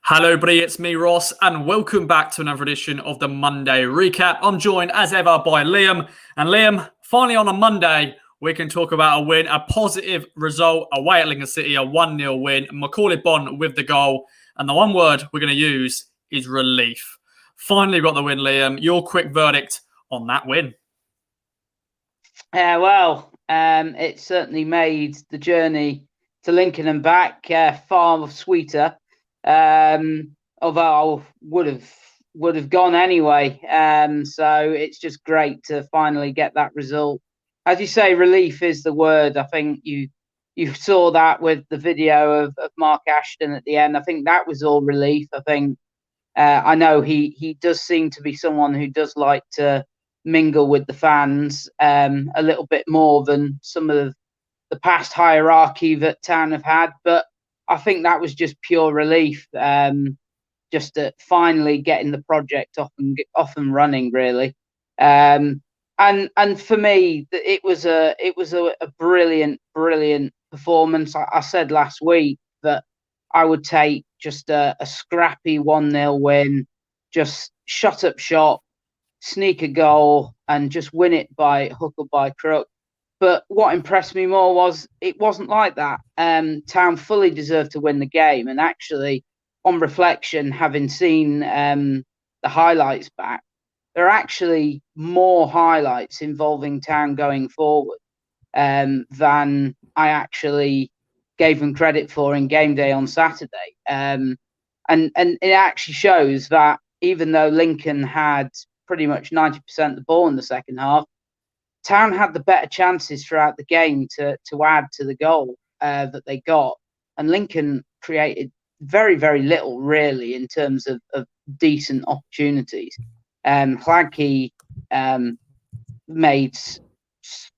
Hello, everybody. It's me, Ross, and welcome back to another edition of the Monday Recap. I'm joined, as ever, by Liam. And Liam, finally on a Monday, we can talk about a win, a positive result away at Lincoln City, a 1-0 win. Macauley Bonne with the goal. And the one word we're going to use is relief. Finally got the win, Liam. Your quick verdict on that win. It certainly made the journey to Lincoln and back far sweeter. Although I would have gone anyway. So it's just great to finally get that result. As you say, relief is the word. I think you saw that with the video of Mark Ashton at the end. I think that was all relief. I think I know he does seem to be someone who does like to mingle with the fans a little bit more than some of the past hierarchy that Town have had, but I think that was just pure relief, just at finally getting the project off and running, really. And for me, it was a brilliant performance. I said last week that I would take just a scrappy 1-0 win, just shut up shop, sneak a goal, and just win it by hook or by crook. But what impressed me more was it wasn't like that. Town fully deserved to win the game. And actually, on reflection, having seen the highlights back, there are actually more highlights involving Town going forward than I actually gave them credit for in game day on Saturday. And it actually shows that even though Lincoln had pretty much 90% of the ball in the second half, Town had the better chances throughout the game to add to the goal that they got. And Lincoln created very, very little, really, in terms of decent opportunities. Hladky made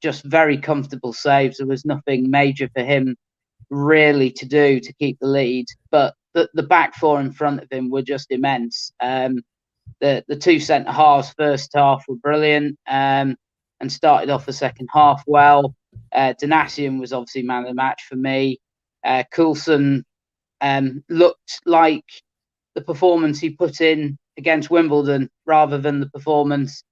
just very comfortable saves. There was nothing major for him really to do to keep the lead. But the back four in front of him were just immense. The two centre halves first half were brilliant. And started off the second half well. Donatian was obviously man of the match for me. Coulson looked like the performance he put in against Wimbledon rather than the performance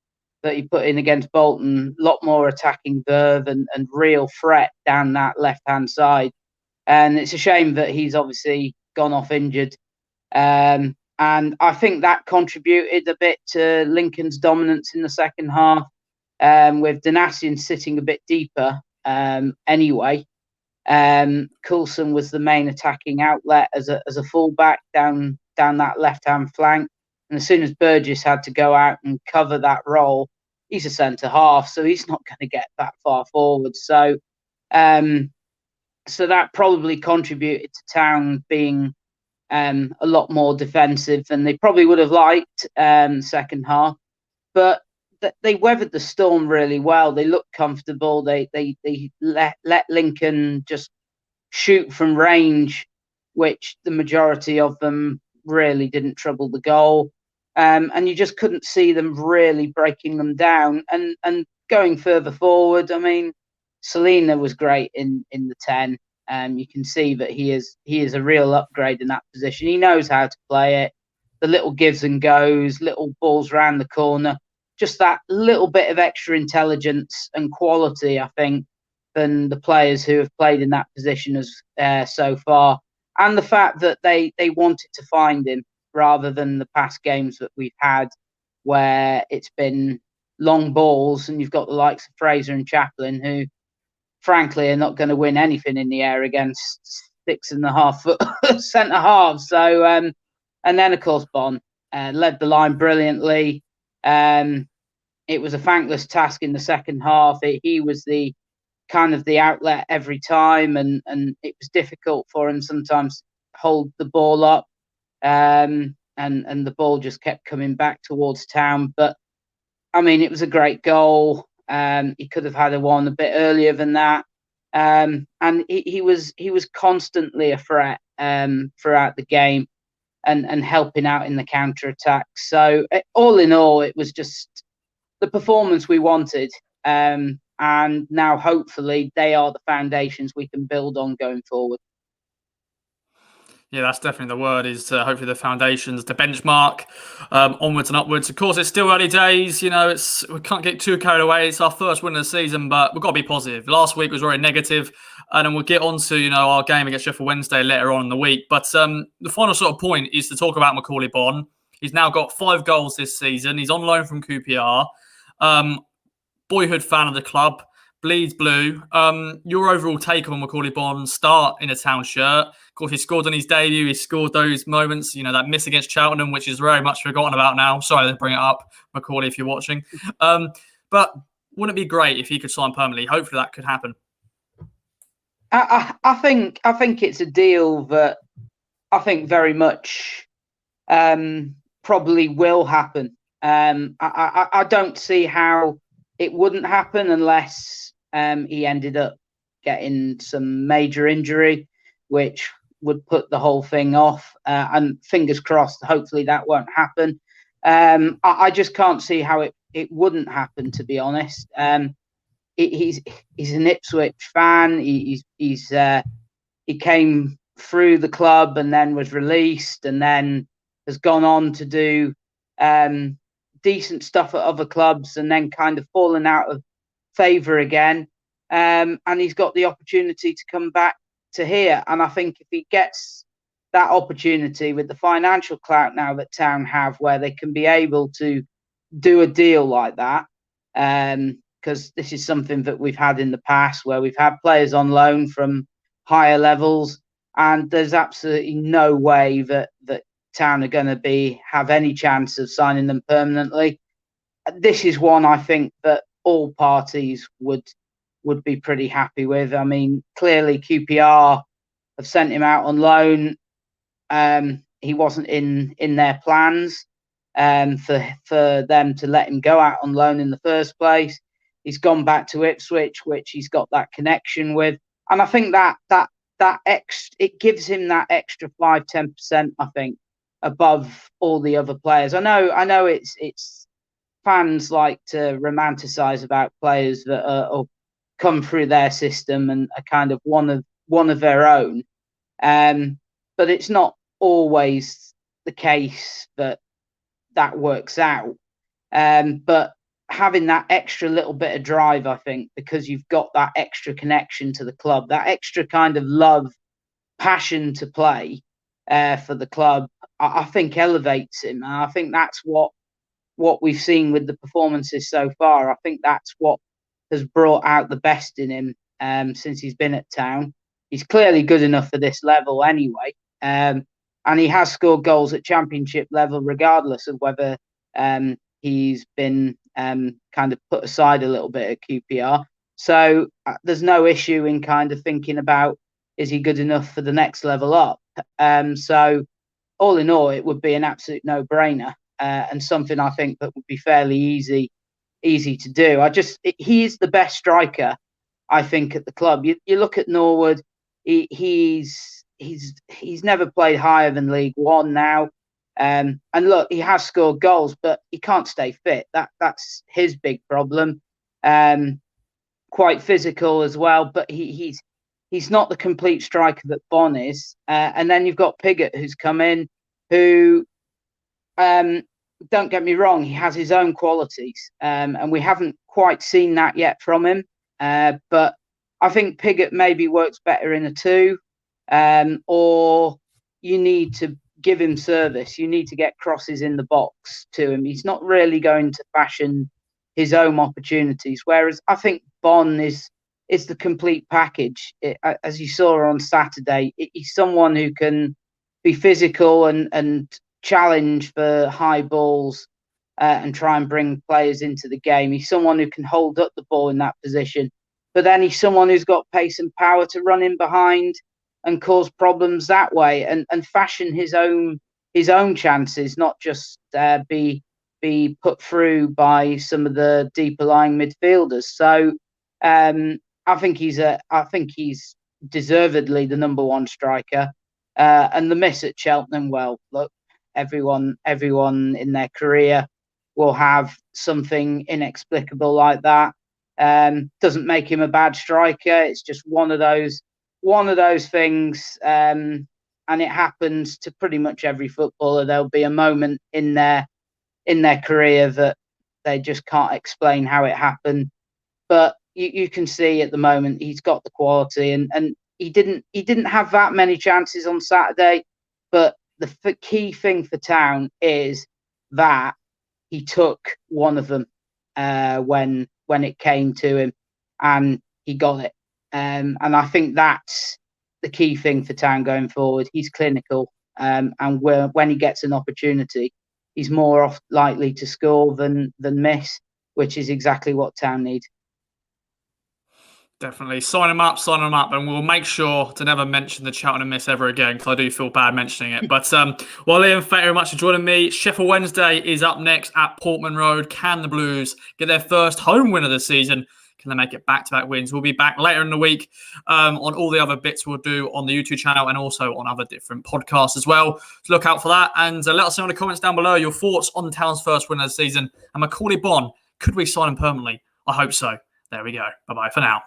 that he put in against Bolton. A lot more attacking verve and real threat down that left-hand side. And it's a shame that he's obviously gone off injured. And I think that contributed a bit to Lincoln's dominance in the second half. With Donatian sitting a bit deeper anyway. Coulson was the main attacking outlet as a fullback down that left-hand flank. And as soon as Burgess had to go out and cover that role, he's a centre-half, so he's not going to get that far forward. So that probably contributed to Town being a lot more defensive than they probably would have liked second half. But they weathered the storm really well. They looked comfortable. They let Lincoln just shoot from range, which the majority of them really didn't trouble the goal. And you just couldn't see them really breaking them down. And going further forward, I mean, Selina was great in the 10. You can see that he is a real upgrade in that position. He knows how to play it. The little gives and goes, little balls around the corner. Just that little bit of extra intelligence and quality, I think, than the players who have played in that position so far. And the fact that they wanted to find him rather than the past games that we've had where it's been long balls and you've got the likes of Fraser and Chaplin who, frankly, are not going to win anything in the air against 6.5 foot centre halves. So, and then, of course, Bonne led the line brilliantly. It was a thankless task in the second half. He was the kind of the outlet every time, and it was difficult for him sometimes to hold the ball up, and the ball just kept coming back towards Town. But I mean, it was a great goal. He could have had one a bit earlier than that, and he was constantly a threat throughout the game. And helping out in the counter-attack. So all in all, it was just the performance we wanted. And now, hopefully, they are the foundations we can build on going forward. Yeah, that's definitely the word. Is hopefully the foundations, the benchmark, onwards and upwards. Of course, it's still early days. We can't get too carried away. It's our first win of the season, but we've got to be positive. Last week was very negative, and then we'll get on to our game against Sheffield Wednesday later on in the week. But the final sort of point is to talk about Macaulay Bonne. He's now got 5 goals this season. He's on loan from QPR. Boyhood fan of the club. Bleeds blue. Your overall take on Macaulay Bonne start in a Town shirt? Of course, he scored on his debut. He scored those moments, that miss against Cheltenham, which is very much forgotten about now. Sorry to bring it up, Macaulay, if you're watching. But wouldn't it be great if he could sign permanently? Hopefully that could happen. I think it's a deal that I think very much probably will happen. I don't see how it wouldn't happen unless he ended up getting some major injury, which would put the whole thing off. And fingers crossed, hopefully that won't happen. I just can't see how it wouldn't happen, to be honest. He's an Ipswich fan. He came through the club and then was released, and then has gone on to do decent stuff at other clubs, and then kind of fallen out of favour again. And he's got the opportunity to come back to here. And I think if he gets that opportunity with the financial clout now that Town have, where they can be able to do a deal like that, because this is something that we've had in the past where we've had players on loan from higher levels, and there's absolutely no way that Town are going to have any chance of signing them permanently. This is one I think that all parties would be pretty happy with. I mean, clearly QPR have sent him out on loan. He wasn't in their plans for them to let him go out on loan in the first place. He's gone back to Ipswich, which he's got that connection with, and I think that it gives him that extra 5-10%. I think above all the other players. I know it's fans like to romanticize about players that are come through their system and are kind of one of their own, but it's not always the case that works out. But having that extra little bit of drive, I think, because you've got that extra connection to the club, that extra kind of love, passion to play for the club, I think elevates him. And I think that's what we've seen with the performances so far. I think that's what has brought out the best in him since he's been at Town. He's clearly good enough for this level anyway. And he has scored goals at Championship level, regardless of whether he's been kind of put aside a little bit at QPR. So there's no issue in kind of thinking about, is he good enough for the next level up? So all in all, it would be an absolute no-brainer and something I think that would be fairly easy to do. He is the best striker, I think, at the club. You look at Norwood, he's never played higher than League One now. And look, he has scored goals, but he can't stay fit. That's his big problem. Quite physical as well, but he's not the complete striker that Bonne is. And then you've got Pigott, who's come in, who, don't get me wrong, he has his own qualities, and we haven't quite seen that yet from him. But I think Pigott maybe works better in a 2, or you need to give him service. You need to get crosses in the box to him. He's not really going to fashion his own opportunities, whereas I think Bonne is the complete package. As you saw on Saturday, he's someone who can be physical and challenge for high balls and try and bring players into the game. He's someone who can hold up the ball in that position, but then he's someone who's got pace and power to run in behind and cause problems that way, and fashion his own chances, not just be put through by some of the deeper lying midfielders. So I think he's deservedly the number 1 striker. And the miss at Cheltenham, well, look, everyone in their career will have something inexplicable like that. Doesn't make him a bad striker. It's just one of those things. and it happens to pretty much every footballer. There'll be a moment in their career that they just can't explain how it happened. But you can see at the moment he's got the quality, and he didn't have that many chances on Saturday. But the key thing for Town is that he took one of them when it came to him, and he got it. And I think that's the key thing for Town going forward. He's clinical, and when he gets an opportunity, he's more likely to score than miss, which is exactly what Town need. Definitely. Sign him up, and we'll make sure to never mention the Cheltenham miss ever again, because I do feel bad mentioning it. But, well, Liam, thank you very much for joining me. Sheffield Wednesday is up next at Portman Road. Can the Blues get their first home win of the season? Can they make it back-to-back wins? We'll be back later in the week on all the other bits we'll do on the YouTube channel and also on other different podcasts as well. So look out for that. And let us know in the comments down below your thoughts on Town's first win of the season. And Macauley Bonne, could we sign him permanently? I hope so. There we go. Bye-bye for now.